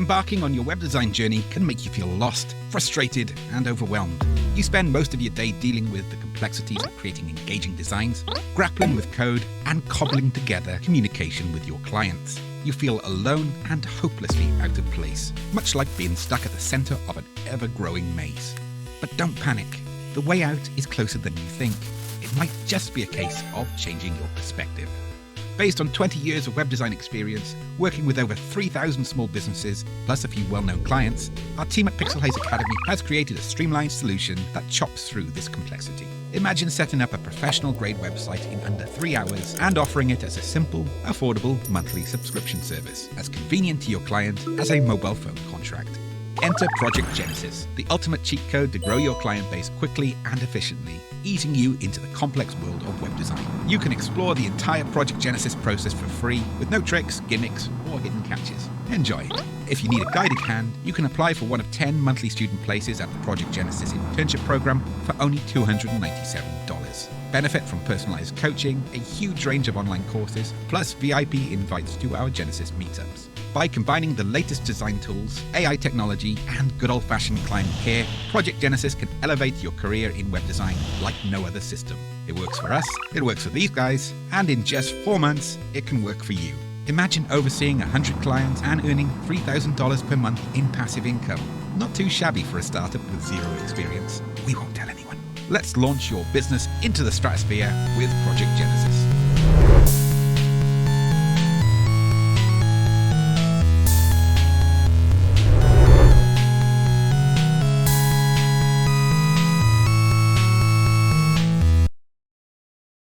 Embarking on your web design journey can make you feel lost, frustrated, and overwhelmed. You spend most of your day dealing with the complexities of creating engaging designs, grappling with code, and cobbling together communication with your clients. You feel alone and hopelessly out of place, much like being stuck at the center of an ever-growing maze. But don't panic. The way out is closer than you think. It might just be a case of changing your perspective. Based on 20 years of web design experience, working with over 3,000 small businesses, plus a few well-known clients, our team at Pixel Haze Academy has created a streamlined solution that chops through this complexity. Imagine setting up a professional-grade website in under 3 hours and offering it as a simple, affordable monthly subscription service, as convenient to your client as a mobile phone contract. Enter Project Genesis, the ultimate cheat code to grow your client base quickly and efficiently, easing you into the complex world of web design. You can explore the entire Project Genesis process for free with no tricks, gimmicks, or hidden catches. Enjoy. If you need a guided hand, you can apply for one of 10 monthly student places at the Project Genesis internship program for only $297. Benefit from personalized coaching, a huge range of online courses, plus VIP invites to our Genesis meetups. By combining the latest design tools, AI technology, and good old-fashioned client care, Project Genesis can elevate your career in web design like no other system. It works for us, it works for these guys, and in just 4 months, it can work for you. Imagine overseeing 100 clients and earning $3,000 per month in passive income. Not too shabby for a startup with zero experience. We won't tell anyone. Let's launch your business into the stratosphere with Project Genesis.